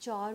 4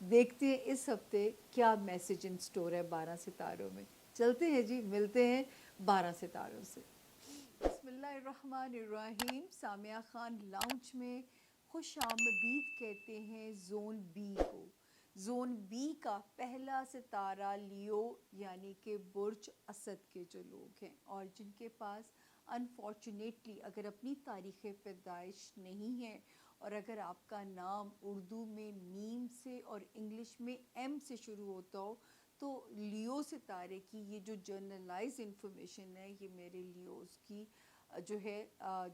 دیکھتے ہیں اس ہفتے کیا میسج ان سٹور ہے 12 ستاروں میں. چلتے ہیں جی، ملتے ہیں 12 ستاروں سے. بسم اللہ الرحمن الرحیم. سامیہ خان لاؤنج میں خوش آمدید کہتے ہیں زون بی کو. زون بی کا پہلا ستارہ لیو یعنی کہ برج اسد کے جو لوگ ہیں اور جن کے پاس انفارچونیٹلی اگر اپنی تاریخ پیدائش نہیں ہے اور اگر آپ کا نام اردو میں میم سے اور انگلش میں ایم سے شروع ہوتا ہو تو لیو ستارے کی یہ جو جرنلائز انفارمیشن ہے یہ میرے لیوز کی جو ہے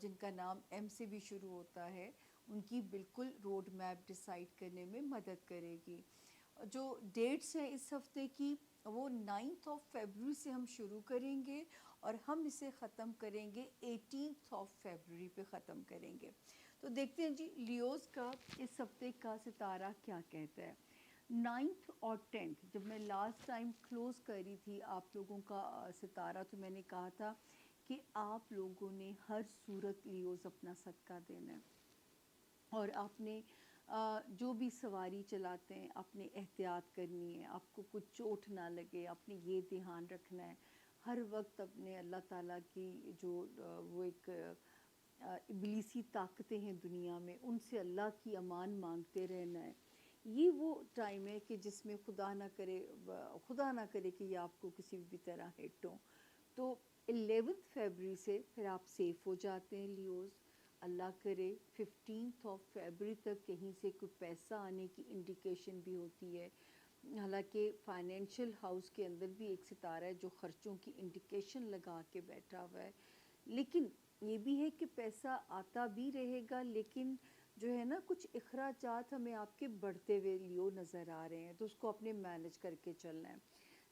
جن کا نام ایم سے بھی شروع ہوتا ہے ان کی بالکل روڈ میپ ڈیسائیڈ کرنے میں مدد کرے گی. جو ڈیٹس ہیں اس ہفتے کی وہ 9 فیبروری سے ہم شروع کریں گے اور ہم اسے ختم کریں گے 18 فیبروری پہ ختم کریں گے. تو دیکھتے ہیں جی لیوز کا اس ہفتے کا ستارہ کیا کہتا ہے. 9 اور 10 جب میں لاسٹ ٹائم کلوز کر رہی تھی آپ لوگوں کا ستارہ تو میں نے کہا تھا کہ آپ لوگوں نے ہر صورت لیوز اپنا صدقہ دینا ہے اور آپ نے جو بھی سواری چلاتے ہیں آپ نے احتیاط کرنی ہے, آپ کو کچھ چوٹ نہ لگے, آپ نے یہ دھیان رکھنا ہے ہر وقت اپنے اللہ تعالیٰ کی جو وہ ایک ابلیسی طاقتیں ہیں دنیا میں ان سے اللہ کی امان مانگتے رہنا ہے. یہ وہ ٹائم ہے کہ جس میں خدا نہ کرے کہ یہ آپ کو کسی بھی طرح ہٹ ہو. تو 11 فیبروری سے پھر آپ سیف ہو جاتے ہیں لیوز. اللہ کرے 15 فیبروری تک کہیں سے کوئی پیسہ آنے کی انڈیکیشن بھی ہوتی ہے. حالانکہ فائنینشیل ہاؤس کے اندر بھی ایک ستارہ ہے جو خرچوں کی انڈیکیشن لگا کے بیٹھا ہوا ہے, لیکن یہ بھی ہے کہ پیسہ آتا بھی رہے گا لیکن جو ہے نا کچھ اخراجات ہمیں آپ کے بڑھتے ہوئے لیو نظر آ رہے ہیں تو اس کو اپنے مینج کر کے چلنا ہے.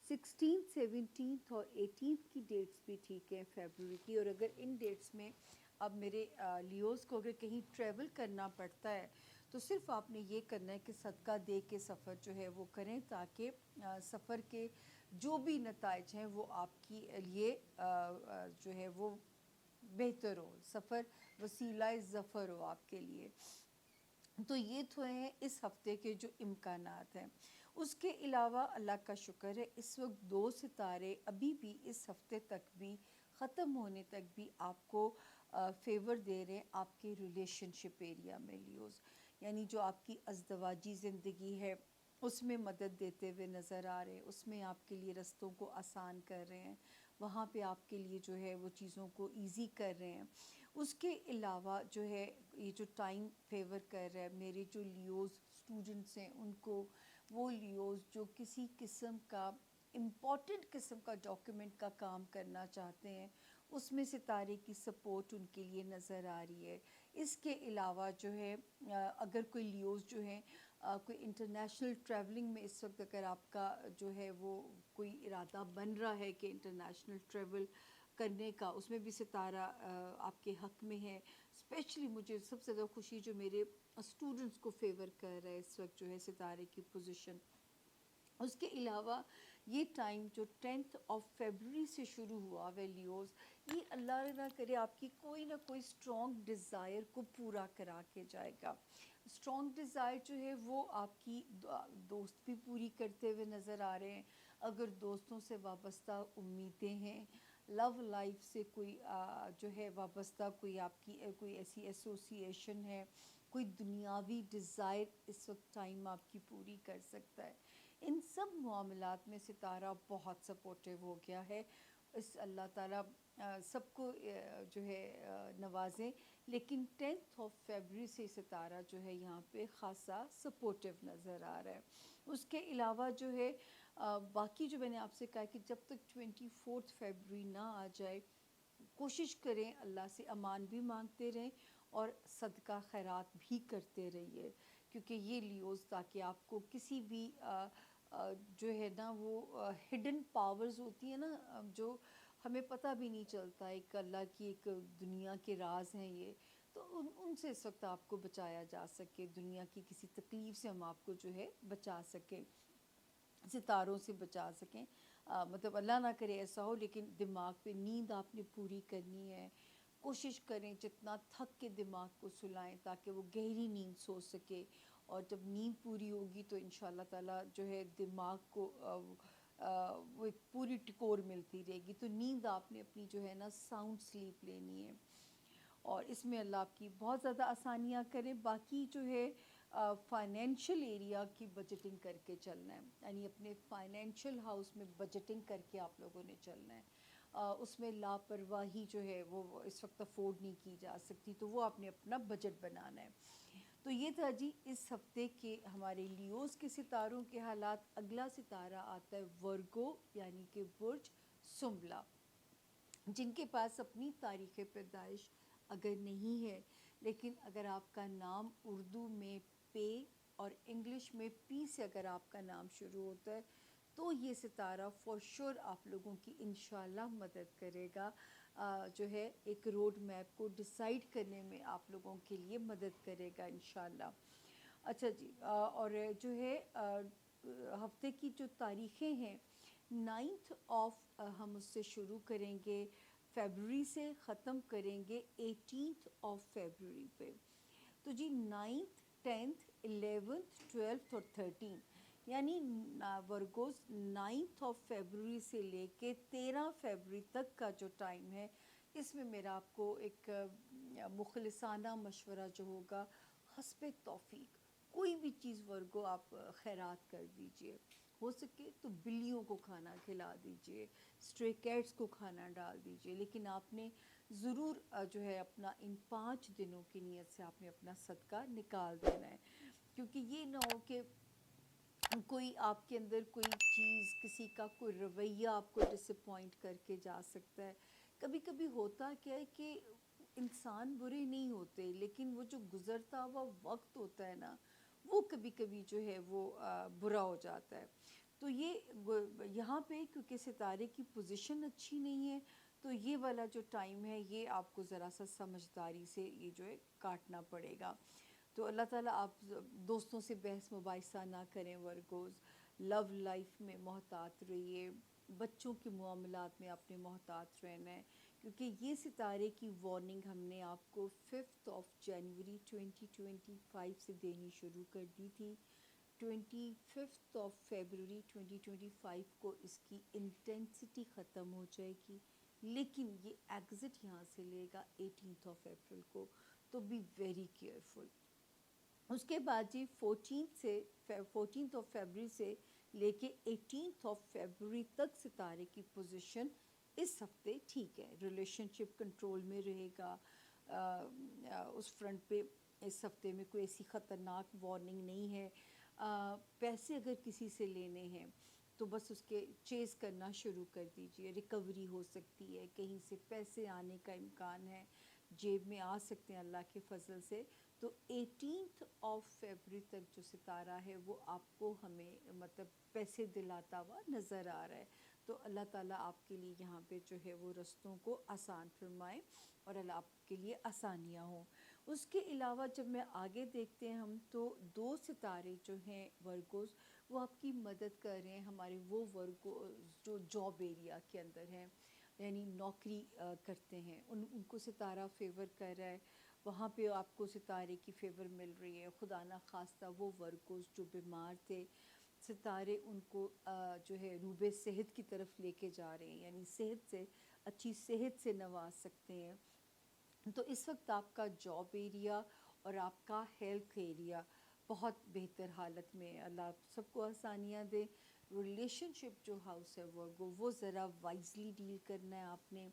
16, 17 اور 18 کی ڈیٹس بھی ٹھیک ہیں فیبروری کی, اور اگر ان ڈیٹس میں اب میرے لیوز کو اگر کہیں ٹریول کرنا پڑتا ہے تو صرف آپ نے یہ کرنا ہے کہ صدقہ دے کے سفر جو ہے وہ کریں تاکہ سفر کے جو بھی نتائج ہیں وہ آپ کی لیے جو ہے وہ بہتر ہو, سفر وسیلہ ظفر ہو آپ کے لیے. تو یہ تو ہیں اس ہفتے کے جو امکانات ہیں. اس کے علاوہ اللہ کا شکر ہے اس وقت 2 ستارے ابھی بھی اس ہفتے تک بھی ختم ہونے تک بھی آپ کو فیور دے رہے ہیں آپ کے ریلیشن شپ ایریا میں لیوز, یعنی جو آپ کی ازدواجی زندگی ہے اس میں مدد دیتے ہوئے نظر آ رہے ہیں, اس میں آپ کے لیے رستوں کو آسان کر رہے ہیں, وہاں پہ آپ کے لیے جو ہے وہ چیزوں کو ایزی کر رہے ہیں. اس کے علاوہ جو ہے یہ جو ٹائم فیور کر رہا ہے میرے جو لیوز اسٹوڈنٹس ہیں ان کو, وہ لیوز جو کسی قسم کا امپورٹنٹ قسم کا ڈاکیومنٹ کا کام کرنا چاہتے ہیں اس میں ستارے کی سپورٹ ان کے لیے نظر آ رہی ہے. اس کے علاوہ جو ہے اگر کوئی لیوز جو ہیں کوئی انٹرنیشنل ٹریولنگ میں اس وقت اگر آپ کا جو ہے وہ کوئی ارادہ بن رہا ہے کہ انٹرنیشنل ٹریول کرنے کا, اس میں بھی ستارہ آپ کے حق میں ہے. اسپیشلی مجھے سب سے زیادہ خوشی جو میرے اسٹوڈنٹس کو فیور کر رہا ہے اس وقت جو ہے ستارے کی پوزیشن. اس کے علاوہ یہ ٹائم جو 10 فیبروری سے شروع ہوا ویلیوز, یہ اللہ نہ کرے آپ کی کوئی نہ کوئی اسٹرانگ ڈیزائر کو پورا کرا کے جائے گا. اسٹرانگ ڈیزائر جو ہے وہ آپ کی دوست بھی پوری کرتے ہوئے نظر آ رہے ہیں. اگر دوستوں سے وابستہ امیدیں ہیں, لو لائف سے کوئی جو ہے وابستہ کوئی آپ کی کوئی ایسی ایسوسیشن ہے, کوئی دنیاوی ڈیزائر اس وقت ٹائم آپ کی پوری کر سکتا ہے. ان سب معاملات میں ستارہ بہت سپورٹیو ہو گیا ہے. اس اللہ تعالیٰ سب کو جو ہے نوازیں, لیکن 10 فیبروری سے ستارہ جو ہے یہاں پہ خاصا سپورٹیو نظر آ رہا ہے. اس کے علاوہ جو ہے باقی جو میں نے آپ سے کہا کہ جب تک 24 فیبروری نہ آ جائے کوشش کریں اللہ سے امان بھی مانگتے رہیں اور صدقہ خیرات بھی کرتے رہیے, کیونکہ یہ لیوز تاکہ آپ کو کسی بھی جو ہے نا وہ ہڈن پاورز ہوتی ہیں نا جو ہمیں پتہ بھی نہیں چلتا, ایک اللہ کی ایک دنیا کے راز ہیں یہ, تو ان سے اس وقت آپ کو بچایا جا سکے, دنیا کی کسی تکلیف سے ہم آپ کو جو ہے بچا سکیں, ستاروں سے بچا سکیں. مطلب اللہ نہ کرے ایسا ہو, لیکن دماغ پہ نیند آپ نے پوری کرنی ہے, کوشش کریں جتنا تھک کے دماغ کو سلائیں تاکہ وہ گہری نیند سو سکے، اور جب نیند پوری ہوگی تو انشاءاللہ تعالیٰ جو ہے دماغ کو وہ ایک پوری ٹکور ملتی رہے گی. تو نیند آپ نے اپنی جو ہے نا ساؤنڈ سلیپ لینی ہے، اور اس میں اللہ آپ کی بہت زیادہ آسانیاں کریں. باقی جو ہے فائنینشیل ایریا کی بجٹنگ کر کے چلنا ہے، یعنی اپنے فائنینشیل ہاؤس میں بجٹنگ کر کے آپ لوگوں نے چلنا ہے. اس میں لاپرواہی جو ہے وہ اس وقت افورڈ نہیں کی جا سکتی، تو وہ آپ نے اپنا بجٹ بنانا ہے. تو یہ تھا جی اس ہفتے کے ہمارے لیوز کے ستاروں کے حالات. اگلا ستارہ آتا ہے ورگو یعنی کہ برج سنبلہ، جن کے پاس اپنی تاریخ پیدائش اگر نہیں ہے، لیکن اگر آپ کا نام اردو میں پے اور انگلش میں پی سے اگر آپ کا نام شروع ہوتا ہے تو یہ ستارہ فور شور آپ لوگوں کی انشاءاللہ مدد کرے گا، جو ہے ایک روڈ میپ کو ڈیسائیڈ کرنے میں آپ لوگوں کے لیے مدد کرے گا انشاءاللہ. اچھا جی، اور جو ہے ہفتے کی جو تاریخیں ہیں، 9 ہم اس سے شروع کریں گے فیبروری سے، ختم کریں گے 18 فیبروری پہ. تو جی 9، 10، 11، 12 اور 13، یعنی ورگوز 9 فیبروری سے لے کے 13 فیبروری تک کا جو ٹائم ہے، اس میں میرا آپ کو ایک مخلصانہ مشورہ جو ہوگا، حسب توفیق کوئی بھی چیز ورگو آپ خیرات کر دیجئے. ہو سکے تو بلیوں کو کھانا کھلا دیجئے، اسٹرے کیٹس کو کھانا ڈال دیجئے، لیکن آپ نے ضرور جو ہے اپنا ان 5 دنوں کی نیت سے آپ نے اپنا صدقہ نکال دینا ہے. کیونکہ یہ نہ ہو کہ کوئی آپ کے اندر کوئی چیز، کسی کا کوئی رویہ آپ کو ڈس اپوائنٹ کر کے جا سکتا ہے. کبھی کبھی ہوتا کیا ہے کہ انسان برے نہیں ہوتے، لیکن وہ جو گزرتا ہوا وقت ہوتا ہے نا، وہ کبھی کبھی جو ہے وہ برا ہو جاتا ہے. تو یہ یہاں پہ کیونکہ ستارے کی پوزیشن اچھی نہیں ہے، تو یہ والا جو ٹائم ہے یہ آپ کو ذرا سا سمجھداری سے یہ جو ہے کاٹنا پڑے گا. تو اللہ تعالیٰ آپ دوستوں سے بحث مباحثہ نہ کریں ورگوز، لو لائف میں محتاط رہیے، بچوں کے معاملات میں آپ نے محتاط رہنا ہے، کیونکہ یہ ستارے کی وارننگ ہم نے آپ کو 5 جنوری 2025 سے دینی شروع کر دی تھی. 25 فیبروری 2025 کو اس کی انٹینسٹی ختم ہو جائے گی، لیکن یہ ایگزٹ یہاں سے لے گا 18 اپریل کو. تو بی ویری کیئرفل. اس کے بعد جی 14 فیبروری سے لے کے 18 فیبروری تک ستارے کی پوزیشن اس ہفتے ٹھیک ہے، ریلیشن شپ کنٹرول میں رہے گا. اس فرنٹ پہ اس ہفتے میں کوئی ایسی خطرناک وارننگ نہیں ہے. پیسے اگر کسی سے لینے ہیں تو بس اس کے چیز کرنا شروع کر دیجئے، ریکوری ہو سکتی ہے، کہیں سے پیسے آنے کا امکان ہے، جیب میں آ سکتے ہیں اللہ کے فضل سے. تو 18 فیبروری تک جو ستارہ ہے وہ آپ کو ہمیں مطلب پیسے دلاتا ہوا نظر آ رہا ہے. تو اللہ تعالیٰ آپ کے لیے یہاں پہ جو ہے وہ رستوں کو آسان فرمائے اور اللہ آپ کے لیے آسانیاں ہوں. اس کے علاوہ جب میں آگے دیکھتے ہیں ہم تو 2 ستارے جو ہیں ورگوز وہ آپ کی مدد کر رہے ہیں. ہمارے وہ ورگوز جو جاب ایریا کے اندر ہیں، یعنی نوکری کرتے ہیں، ان کو ستارہ فیور کر رہا ہے، وہاں پہ آپ کو ستارے کی فیور مل رہی ہے. خدا نہ خواستہ وہ ورگوز جو بیمار تھے، ستارے ان کو جو ہے روبِ صحت کی طرف لے کے جا رہے ہیں، یعنی صحت سے، اچھی صحت سے نواز سکتے ہیں. تو اس وقت آپ کا جاب ایریا اور آپ کا ہیلتھ ایریا بہت بہتر حالت میں ہے. اللہ آپ سب کو آسانیاں دے. ریلیشن شپ جو ہاؤس ہے وہ ذرا وائزلی ڈیل کرنا ہے آپ نے.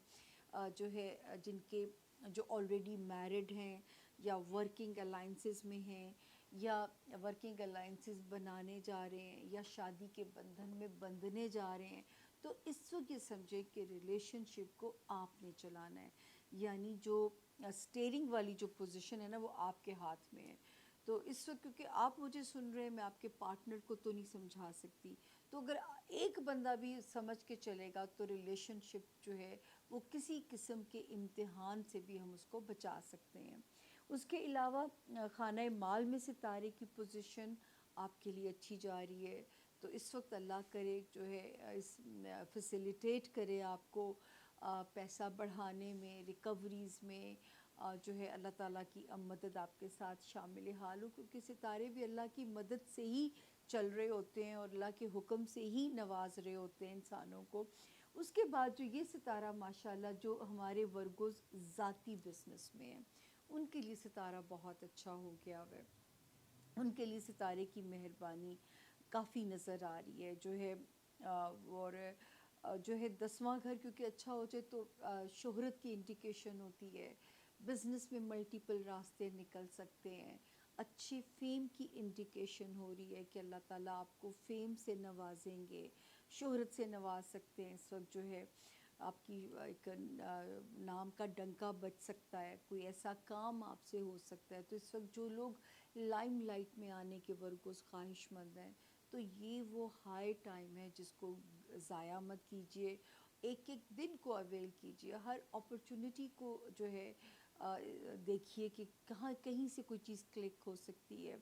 جو ہے جن کے جو آلریڈی میرڈ ہیں یا ورکنگ الائنسز میں ہیں یا ورکنگ الائنسز بنانے جا رہے ہیں یا شادی کے بندھن میں بندھنے جا رہے ہیں، تو اس وقت یہ سمجھیں کہ ریلیشن شپ کو آپ نے چلانا ہے، یعنی جو اسٹیئرنگ والی جو پوزیشن ہے نا وہ آپ کے ہاتھ میں ہے. تو اس وقت کیونکہ آپ مجھے سن رہے ہیں، میں آپ کے پارٹنر کو تو نہیں سمجھا سکتی، تو اگر ایک بندہ بھی سمجھ کے چلے گا تو ریلیشن شپ جو ہے وہ کسی قسم کے امتحان سے بھی ہم اس کو بچا سکتے ہیں. اس کے علاوہ خانہ مال میں ستارے کی پوزیشن آپ کے لیے اچھی جا رہی ہے. تو اس وقت اللہ کرے جو ہے اس فیسیلیٹیٹ کرے آپ کو پیسہ بڑھانے میں، ریکوریز میں جو ہے اللہ تعالیٰ کی مدد آپ کے ساتھ شامل حال ہو، کیونکہ ستارے بھی اللہ کی مدد سے ہی چل رہے ہوتے ہیں اور اللہ کے حکم سے ہی نواز رہے ہوتے ہیں انسانوں کو۔ اس کے بعد جو یہ ستارہ ماشاءاللہ جو ہمارے ورگوز ذاتی بزنس میں ہیں، ان کے لیے ستارہ بہت اچھا ہو گیا ہے، ان کے لیے ستارے کی مہربانی کافی نظر آ رہی ہے جو ہے۔ اور جو ہے 10واں گھر کیونکہ اچھا ہو جائے تو شہرت کی انڈیکیشن ہوتی ہے، بزنس میں ملٹیپل راستے نکل سکتے ہیں، اچھی فیم کی انڈیکیشن ہو رہی ہے کہ اللہ تعالیٰ آپ کو فیم سے نوازیں گے، شہرت سے نواز سکتے ہیں۔ اس وقت جو ہے آپ کی ایک نام کا ڈنکا بج سکتا ہے، کوئی ایسا کام آپ سے ہو سکتا ہے۔ تو اس وقت جو لوگ لائم لائٹ میں آنے کے ورگوز خواہش مند ہیں تو یہ وہ ہائی ٹائم ہے جس کو ضائع مت کیجیے، ایک ایک دن کو اویل کیجیے، ہر اپرچونٹی کو جو ہے دیکھیے کہ کہاں کہیں سے کوئی چیز کلک ہو سکتی ہے۔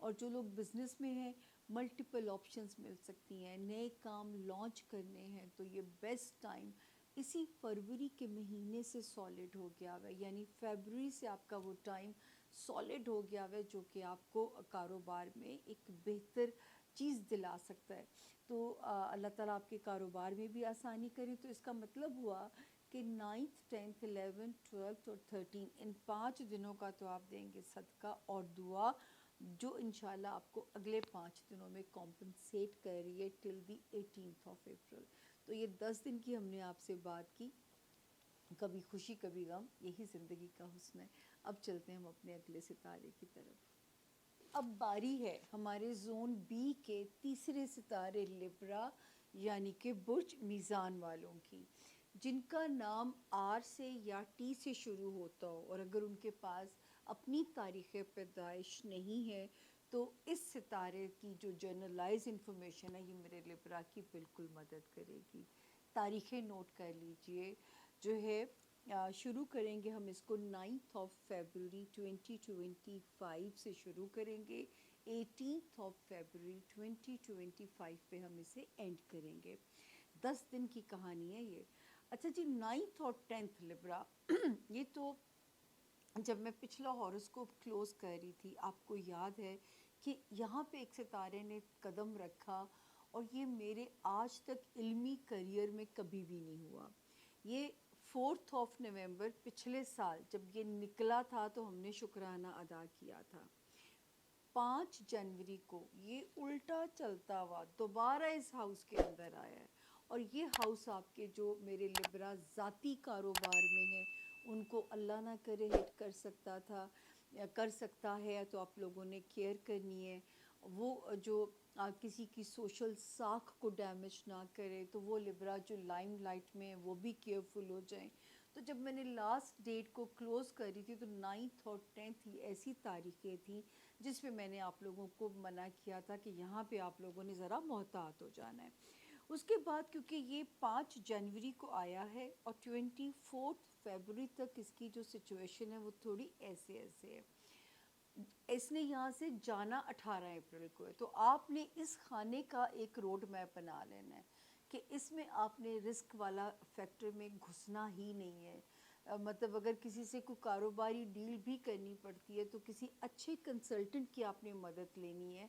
اور جو لوگ بزنس میں ہیں ملٹیپل آپشنز مل سکتی ہیں، نئے کام لانچ کرنے ہیں تو یہ بیسٹ ٹائم اسی فروری کے مہینے سے سالڈ ہو گیا ہے، یعنی فیبرری سے آپ کا وہ ٹائم سالڈ ہو گیا ہے جو کہ آپ کو کاروبار میں ایک بہتر چیز دلا سکتا ہے۔ تو اللہ تعالیٰ آپ کے کاروبار میں بھی آسانی کرے۔ تو اس کا مطلب ہوا کہ 9th 10th 11th 12th اور 13 ان 5 دنوں کا تو آپ دیں گے صدقہ اور دعا، جو انشاءاللہ آپ کو اگلے 5 دنوں میں کمپنسیٹ کر رہی ہے ٹل دی 18th آف اپریل۔ تو یہ 10 دن کی ہم نے آپ سے بات کی، کبھی خوشی کبھی غم، یہی زندگی کا حسن ہے۔ اب چلتے ہیں ہم اپنے اگلے ستارے کی طرف۔ اب باری ہے ہمارے زون بی کے تیسرے ستارے لبرا یعنی کہ برج میزان والوں کی، جن کا نام آر سے یا ٹی سے شروع ہوتا ہو، اور اگر ان کے پاس اپنی تاریخ پیدائش نہیں ہے تو اس ستارے کی جو جرنلائز انفارمیشن ہے یہ میرے لبرا کی بالکل مدد کرے گی۔ تاریخیں نوٹ کر لیجئے جو ہے۔ شروع کریں گے ہم اس کو 9th آف فیبرری 2025 سے شروع کریں گے، 18th آف فیبرری 2025 پہ ہم اسے اینڈ کریں گے۔ 10 دن کی کہانی ہے یہ۔ اچھا جی، 9th اور 10th لبرا یہ تو جب میں پچھلا ہاروسکوپ کلوز کر رہی تھی آپ کو یاد ہے کہ یہاں پہ ایک ستارے نے قدم رکھا اور یہ میرے آج تک علمی کریئر میں کبھی بھی نہیں ہوا۔ یہ 4th آف نومبر پچھلے سال جب یہ نکلا تھا تو ہم نے شکرانہ ادا کیا تھا۔ 5 جنوری کو یہ الٹا چلتا ہوا دوبارہ اس ہاؤس کے اندر آیا ہے، اور یہ ہاؤس آپ کے جو میرے لبرا ذاتی کاروبار میں ہیں ان کو اللہ نہ کرے ہٹ کر سکتا تھا یا کر سکتا ہے، تو آپ لوگوں نے کیئر کرنی ہے وہ جو کسی کی سوشل ساکھ کو ڈیمیج نہ کرے، تو وہ لبرا جو لائم لائٹ میں ہیں وہ بھی کیئرفل ہو جائیں۔ تو جب میں نے لاسٹ ڈیٹ کو کلوز کری تھی تو 9th اور 10th یہ ایسی تاریخیں تھیں جس پہ میں نے آپ لوگوں کو منع کیا تھا کہ یہاں پہ آپ لوگوں نے ذرا محتاط ہو جانا ہے۔ اس کے بعد کیونکہ یہ 5 جنوری کو آیا ہے اور 24 فیبرری تک اس کی جو سچویشن ہے وہ تھوڑی ایسے ہے، اس نے یہاں سے جانا 18 اپریل کو ہے، تو آپ نے اس خانے کا ایک روڈ میپ بنا لینا ہے کہ اس میں آپ نے رسک والا فیکٹر میں گھسنا ہی نہیں ہے۔ مطلب اگر کسی سے کوئی کاروباری ڈیل بھی کرنی پڑتی ہے تو کسی اچھے کنسلٹنٹ کی آپ نے مدد لینی ہے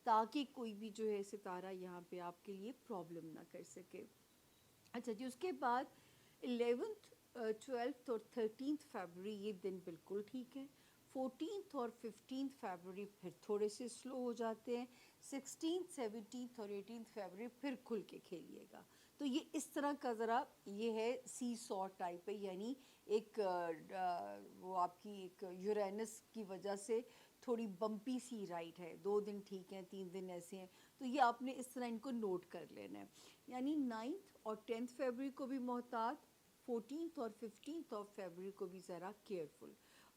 تاکہ کوئی بھی جو ہے ستارہ یہاں پہ آپ کے لیے پرابلم نہ کر سکے۔ اچھا جی، اس کے بعد 11th 12th اور 13th فیبرری یہ دن بالکل ٹھیک ہے۔ 14th اور 15th فیبرری پھر تھوڑے سے سلو ہو جاتے ہیں۔ 16th 17th اور 18th فیبرری پھر کھل کے کھیلیے گا۔ تو یہ اس طرح کا ذرا یہ ہے سی سو ٹائپ ہے، یعنی ایک وہ آپ کی ایک یورینس کی وجہ سے تھوڑی بمپی سی رائٹ ہے، 2 دن ٹھیک ہیں، 3 دن ایسے ہیں، تو یہ آپ نے اس طرح ان کو نوٹ کر لینا ہے۔ یعنی 9th اور 10th فیبرری کو بھی محتاط، 14th اور 15th آف فیبرری کو بھی ذرا کیئرفل،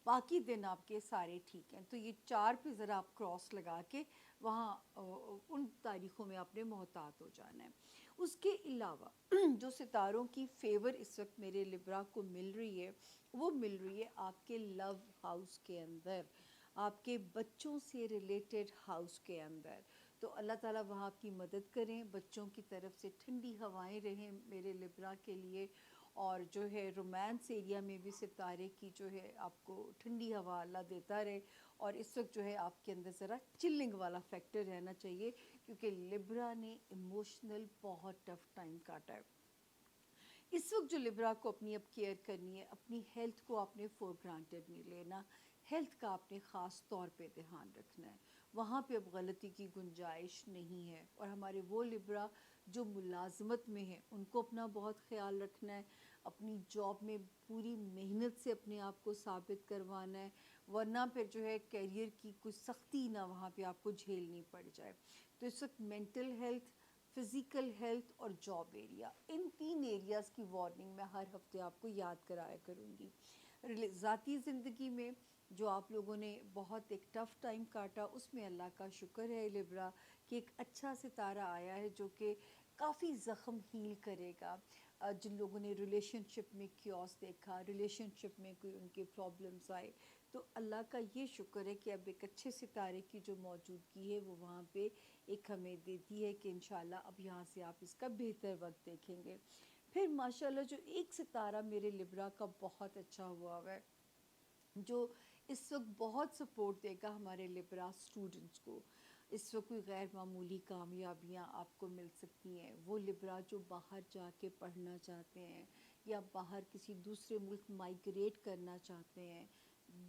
باقی دن آپ کے سارے ٹھیک ہیں۔ تو یہ 4 پہ ذرا آپ کراس لگا کے وہاں ان تاریخوں میں آپ نے محتاط ہو جانا ہے۔ اس کے علاوہ جو ستاروں کی فیور اس وقت میرے لبرا کو مل رہی ہے وہ مل رہی ہے آپ کے لو ہاؤس کے اندر، آپ کے بچوں سے ریلیٹڈ ہاؤس کے اندر۔ تو اللہ تعالیٰ وہاں آپ کی مدد کریں، بچوں کی طرف سے ٹھنڈی ہوائیں رہیں میرے لبرا کے لیے، اور جو ہے رومانس ایریا میں بھی ستارے کی جو ہے آپ کو ٹھنڈی ہوا اللہ دیتا رہے. اور اس وقت جو ہے آپ کے اندر ذرا چلنگ والا فیکٹر رہنا چاہیے کیونکہ لبرا نے ایموشنل بہت ٹف ٹائم کاٹا ہے. اس وقت جو لبرا کو اپنی اب کیئر کرنی ہے, اپنی ہیلتھ کو آپ نے فور گرانٹیڈ نہیں لینا, ہیلتھ کا آپ نے خاص طور پہ دھیان رکھنا ہے. وہاں پہ اب غلطی کی گنجائش نہیں ہے. اور ہمارے وہ لبرا جو ملازمت میں ہیں ان کو اپنا بہت خیال رکھنا ہے, اپنی جاب میں پوری محنت سے اپنے آپ کو ثابت کروانا ہے, ورنہ پھر جو ہے کیریئر کی کوئی سختی نہ وہاں پہ آپ کو جھیلنی پڑ جائے. تو اس وقت مینٹل ہیلتھ, فزیکل ہیلتھ اور جاب ایریا, ان 3 ایریاز کی وارننگ میں ہر ہفتے آپ کو یاد کرایا کروں گی. ذاتی زندگی میں جو آپ لوگوں نے بہت ایک ٹف ٹائم کاٹا, اس میں اللہ کا شکر ہے لبرا کہ ایک اچھا ستارہ آیا ہے جو کہ کافی زخم ہیل کرے گا. جن لوگوں نے ریلیشن شپ میں کیوس دیکھا, ریلیشن شپ میں کوئی ان کے پرابلمس آئے, تو اللہ کا یہ شکر ہے کہ اب ایک اچھے ستارے کی جو موجودگی ہے وہ وہاں پہ ایک ہمیں دیتی ہے کہ انشاءاللہ اب یہاں سے آپ اس کا بہتر وقت دیکھیں گے. پھر ماشاءاللہ جو ایک ستارہ میرے لبرا کا بہت اچھا ہوا ہے, جو اس وقت بہت سپورٹ دے گا ہمارے لبرا اسٹوڈنٹس کو. اس وقت کوئی غیر معمولی کامیابیاں آپ کو مل سکتی ہیں. وہ لبرا جو باہر جا کے پڑھنا چاہتے ہیں یا باہر کسی دوسرے ملک مائگریٹ کرنا چاہتے ہیں,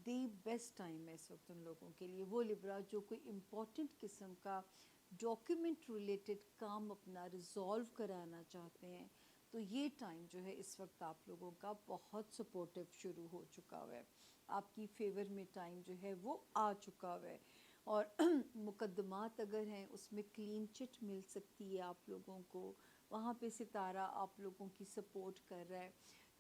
دی بیسٹ ٹائم ہے اس وقت ان لوگوں کے لیے. وہ لبرا جو کوئی امپورٹنٹ قسم کا ڈاکیومنٹ ریلیٹڈ کام اپنا ریزالو کرانا چاہتے ہیں, تو یہ ٹائم جو ہے اس وقت آپ لوگوں کا بہت سپورٹیو شروع ہو چکا ہوا ہے. آپ کی فیور میں ٹائم جو ہے وہ آ چکا ہوا ہے. اور مقدمات اگر ہیں اس میں کلین چٹ مل سکتی ہے آپ لوگوں کو, وہاں پہ ستارہ آپ لوگوں کی سپورٹ کر رہا ہے.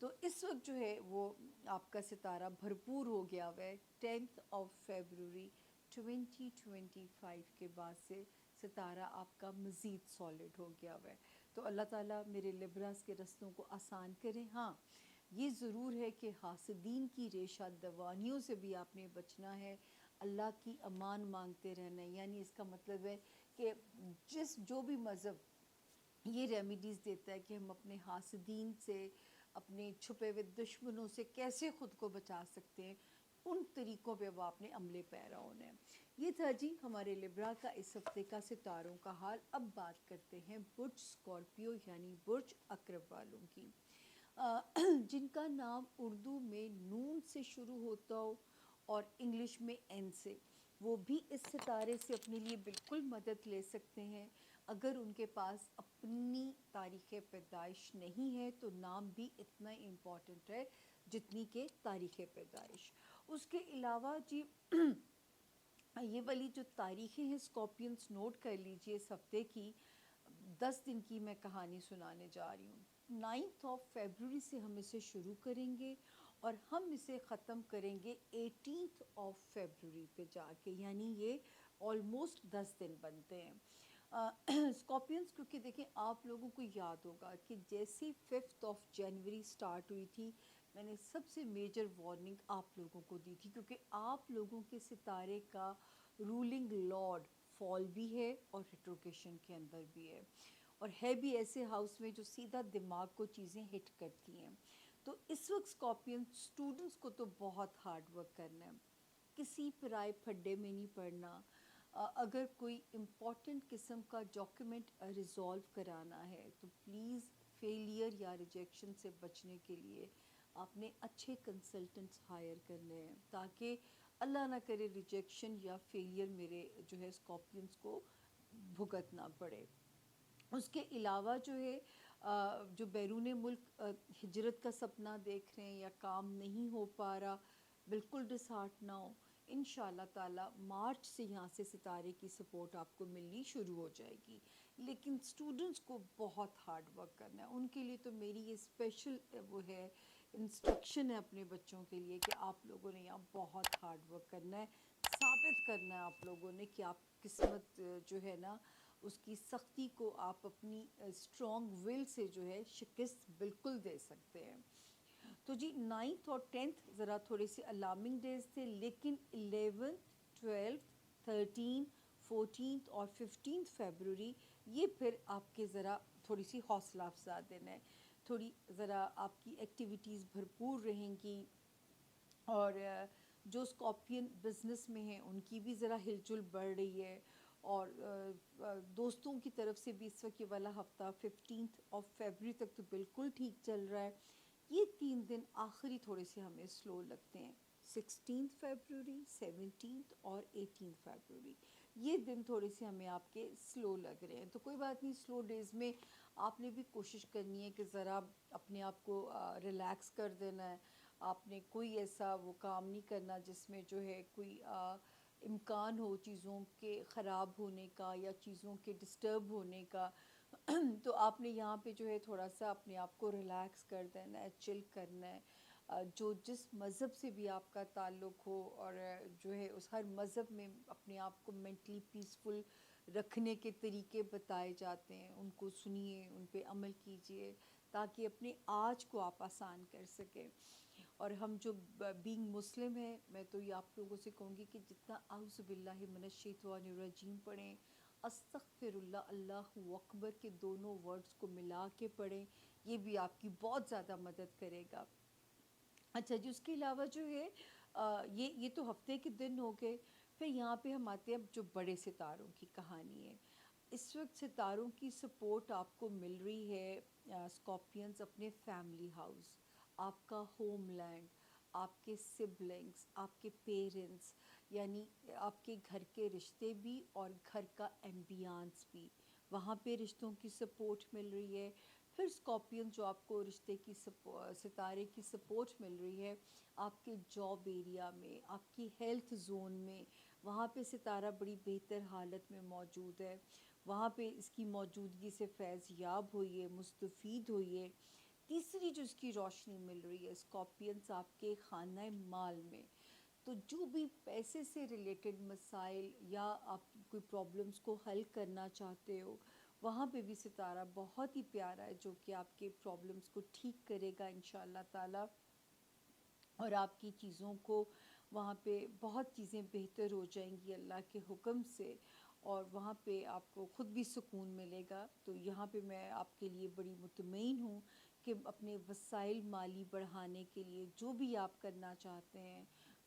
تو اس وقت جو ہے وہ آپ کا ستارہ بھرپور ہو گیا ہوا ہے. 10 فیبروری 2025 کے بعد سے ستارہ آپ کا مزید سالڈ ہو گیا ہوا ہے. تو اللہ تعالیٰ میرے لبراس کے رستوں کو آسان کریں. ہاں یہ ضرور ہے کہ حاسدین کی ریشہ دوانیوں سے بھی آپ نے بچنا ہے, اللہ کی امان مانگتے رہنا ہے. یعنی اس کا مطلب ہے کہ جو بھی مذہب یہ ریمیڈیز دیتا ہے کہ ہم اپنے حاسدین سے, اپنے چھپے ہوئے دشمنوں سے کیسے خود کو بچا سکتے ہیں, ان طریقوں پہ وہ اپنے عملے پیرا ہونے ہیں. یہ تھا جی ہمارے لبرا کا اس ہفتے کا ستاروں کا حال. اب بات کرتے ہیں برج اسکارپیو یعنی برج عقرب والوں کی, جن کا نام اردو میں نون سے شروع ہوتا ہو اور انگلش میں این سے. وہ بھی اس ستارے سے اپنے لیے بالکل مدد لے سکتے ہیں. اگر ان کے پاس اپنی تاریخ پیدائش نہیں ہے تو نام بھی اتنا امپورٹنٹ ہے جتنی کہ تاریخ پیدائش. اس کے علاوہ جی یہ والی جو تاریخیں ہیں اسکارپینس نوٹ کر لیجئے اس ہفتے کی. 10 دن کی میں کہانی سنانے جا رہی ہوں. 9 فیبروری سے ہم اسے شروع کریں گے اور ہم اسے ختم کریں گے 18 فیبروری پہ جا کے, یعنی یہ آلموسٹ 10 دن بنتے ہیں. اسکارپینس کیونکہ دیکھیں آپ لوگوں کو یاد ہوگا کہ جیسی 5 جنوری سٹارٹ ہوئی تھی, میں نے سب سے میجر وارننگ آپ لوگوں کو دی تھی, کیونکہ آپ لوگوں کے ستارے کا رولنگ لارڈ فال بھی ہے اور ریٹروکیشن کے اندر بھی ہے, اور ہے بھی ایسے ہاؤس میں جو سیدھا دماغ کو چیزیں ہٹ کرتی ہیں. تو اس وقت اسکارپین اسٹوڈنٹس کو تو بہت ہارڈ ورک کرنا ہے, کسی پرائے پھڈے میں نہیں پڑنا. اگر کوئی امپورٹنٹ قسم کا ڈاکیومنٹ ریزالو کرانا ہے تو پلیز فیلئر یا ریجیکشن سے بچنے کے لیے آپ نے اچھے کنسلٹنٹس ہائر کرنے ہیں, تاکہ اللہ نہ کرے ریجیکشن یا فیلئر میرے جو ہے اسکارپینس کو بھگتنا پڑے. اس کے علاوہ جو ہے جو بیرون ملک ہجرت کا سپنا دیکھ رہے ہیں یا کام نہیں ہو پا رہا, بالکل ڈسہارٹ نہ ہو. انشاءاللہ تعالی مارچ سے یہاں سے ستارے کی سپورٹ آپ کو ملنی شروع ہو جائے گی. لیکن اسٹوڈنٹس کو بہت ہارڈ ورک کرنا ہے. ان کے لیے تو میری یہ اسپیشل وہ ہے انسٹرکشن ہے اپنے بچوں کے لیے کہ آپ لوگوں نے یہاں بہت ہارڈ ورک کرنا ہے, ثابت کرنا ہے آپ لوگوں نے کہ آپ قسمت جو ہے نا اس کی سختی کو آپ اپنی اسٹرانگ ول سے جو ہے شکست بالکل دے سکتے ہیں. تو جی 9 اور 10 ذرا تھوڑے سے الارمنگ ڈیز تھے, لیکن 11 12 13 14 اور 15 فیبروری یہ پھر آپ کے ذرا تھوڑی سی حوصلہ افزا دینا ہے, تھوڑی ذرا آپ کی ایکٹیویٹیز بھرپور رہیں گی، اور جو اسکارپین بزنس میں ہیں ان کی بھی ذرا ہل جل بڑھ رہی ہے، اور دوستوں کی طرف سے بھی اس وقت یہ والا ہفتہ 15 تک تو بالکل ٹھیک چل رہا ہے۔ یہ 3 دن آخری تھوڑے سے ہمیں سلو لگتے ہیں، 16 فیبروری، 17 اور 18 فیبروری، یہ دن تھوڑے سے ہمیں آپ کے سلو لگ رہے ہیں۔ تو کوئی بات نہیں، سلو ڈیز میں آپ نے بھی کوشش کرنی ہے کہ ذرا اپنے آپ کو ریلیکس کر دینا ہے۔ آپ نے کوئی ایسا وہ کام نہیں کرنا جس میں جو ہے کوئی امکان ہو چیزوں کے خراب ہونے کا یا چیزوں کے ڈسٹرب ہونے کا۔ تو آپ نے یہاں پہ جو ہے تھوڑا سا اپنے آپ کو ریلیکس کر دینا ہے، چل کرنا ہے۔ جو جس مذہب سے بھی آپ کا تعلق ہو، اور جو ہے اس ہر مذہب میں اپنے آپ کو مینٹلی پیسفل رکھنے کے طریقے بتائے جاتے ہیں، ان کو سنیے، ان پہ عمل کیجئے تاکہ اپنے آج کو آپ آسان کر سکیں۔ اور ہم جو بینگ مسلم ہیں، میں تو یہ آپ لوگوں سے کہوں گی کہ جتنا اعوذ باللہ من الشیطان الرجیم پڑھیں، استغفر اللہ، اللہ اکبر کے دونوں ورڈز کو ملا کے پڑھیں، یہ بھی آپ کی بہت زیادہ مدد کرے گا۔ اچھا جی، اس کے علاوہ جو ہے یہ تو ہفتے کے دن ہو گئے۔ پھر یہاں پہ ہم آتے ہیں اب جو بڑے ستاروں کی کہانی ہے۔ اس وقت ستاروں کی سپورٹ آپ کو مل رہی ہے، اسکارپینز اپنے فیملی ہاؤس، آپ کا ہوم لینڈ، آپ کے سبلنگس، آپ کے پیرنٹس، یعنی آپ کے گھر کے رشتے بھی اور گھر کا ایمبیانس بھی، وہاں پہ رشتوں کی سپورٹ مل رہی ہے۔ پھر اسکارپین جو آپ کو رشتے کی ستارے کی سپورٹ مل رہی ہے آپ کے جاب ایریا میں، آپ کی ہیلتھ زون میں، وہاں پہ ستارہ بڑی بہتر حالت میں موجود ہے، وہاں پہ اس کی موجودگی سے فیض یاب ہوئیے، مستفید ہوئیے۔ تیسری جو اس کی روشنی مل رہی ہے اسکارپینز آپ کے خانہ مال میں، تو جو بھی پیسے سے ریلیٹڈ مسائل یا آپ کوئی پرابلمس کو حل کرنا چاہتے ہو، وہاں پہ بھی ستارہ بہت ہی پیارا ہے جو کہ آپ کے پرابلمس کو ٹھیک کرے گا انشاءاللہ تعالی، اور آپ کی چیزوں کو وہاں پہ بہت چیزیں بہتر ہو جائیں گی اللہ کے حکم سے، اور وہاں پہ آپ کو خود بھی سکون ملے گا۔ تو یہاں پہ میں آپ کے لیے بڑی مطمئن ہوں کہ اپنے وسائل مالی بڑھانے کے لیے جو بھی آپ کرنا چاہتے ہیں،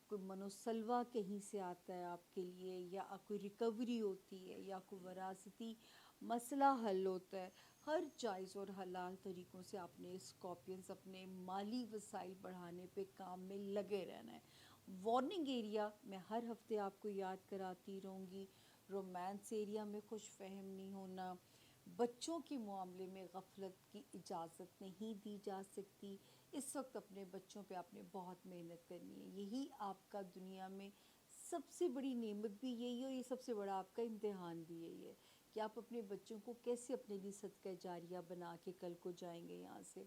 کوئی منوسلوہ کہیں سے آتا ہے آپ کے لیے، یا کوئی ریکوری ہوتی ہے، یا کوئی وراثتی مسئلہ حل ہوتا ہے، ہر جائز اور حلال طریقوں سے آپ نے اسکارپینز اپنے مالی وسائل بڑھانے پہ کام میں لگے رہنا ہے۔ وارننگ ایریا میں ہر ہفتے آپ کو یاد کراتی رہوں گی، رومانس ایریا میں خوش فہم نہیں ہونا، بچوں کے معاملے میں غفلت کی اجازت نہیں دی جا سکتی۔ اس وقت اپنے بچوں پہ آپ نے بہت محنت کرنی ہے، یہی آپ کا دنیا میں سب سے بڑی نعمت بھی یہی ہے، اور یہ سب سے بڑا آپ کا امتحان بھی یہی ہے کہ آپ اپنے بچوں کو کیسے اپنے لیے صدقہ جاریہ بنا کے کل کو جائیں گے یہاں سے۔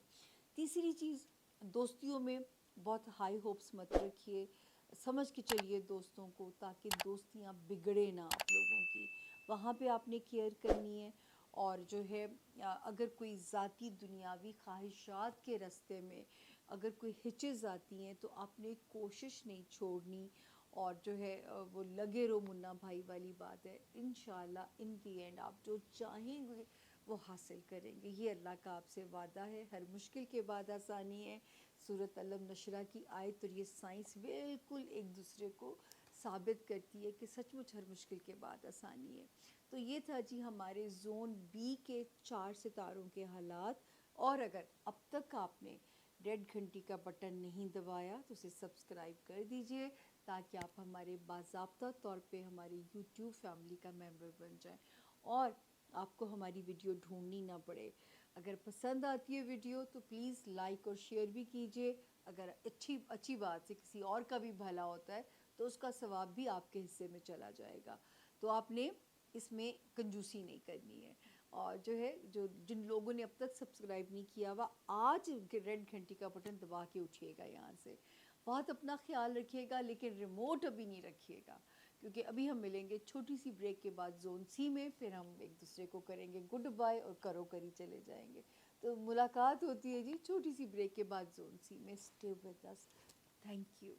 تیسری چیز، دوستیوں میں بہت ہائی ہوپس مت رکھیے، سمجھ کے چلیے دوستوں کو تاکہ دوستیاں بگڑے نہ آپ لوگوں کی، وہاں پہ آپ نے کیئر کرنی ہے۔ اور جو ہے اگر کوئی ذاتی دنیاوی خواہشات کے راستے میں اگر کوئی ہچز آتی ہیں تو آپ نے کوشش نہیں چھوڑنی، اور جو ہے وہ لگے رہو منا بھائی والی بات ہے، انشاءاللہ ان دی اینڈ آپ جو چاہیں گے وہ حاصل کریں گے، یہ اللہ کا آپ سے وعدہ ہے۔ ہر مشکل کے بعد آسانی ہے، سورۃ علم نشرہ کی آیت اور یہ سائنس بالکل ایک دوسرے کو ثابت کرتی ہے کہ سچ مچ ہر مشکل کے بعد آسانی ہے۔ تو یہ تھا جی ہمارے زون بی کے 4 ستاروں کے حالات، اور اگر اب تک آپ نے ریڈ گھنٹی کا بٹن نہیں دبایا تو اسے سبسکرائب کر دیجئے تاکہ آپ ہمارے باضابطہ طور پہ ہماری یوٹیوب فیملی کا ممبر بن جائیں، اور آپ کو ہماری ویڈیو ڈھونڈنی نہ پڑے۔ اگر پسند آتی ہے ویڈیو تو پلیز لائک اور شیئر بھی کیجئے، اگر اچھی بات سے کسی اور کا بھی بھلا ہوتا ہے تو اس کا ثواب بھی آپ کے حصے میں چلا جائے گا۔ تو آپ نے اس میں کنجوسی نہیں کرنی ہے، اور جو ہے جن لوگوں نے اب تک سبسکرائب نہیں کیا ہوا، آج ریڈ گھنٹی کا بٹن دبا کے اٹھیے گا یہاں سے۔ بہت اپنا خیال رکھیے گا، لیکن ریموٹ ابھی نہیں رکھیے گا، کیونکہ ابھی ہم ملیں گے چھوٹی سی بریک کے بعد زون سی میں، پھر ہم ایک دوسرے کو کریں گے گڈ بائے اور کرو کری چلے جائیں گے۔ تو ملاقات ہوتی ہے جی چھوٹی سی بریک کے بعد زون سی میں، stay with us, thank you.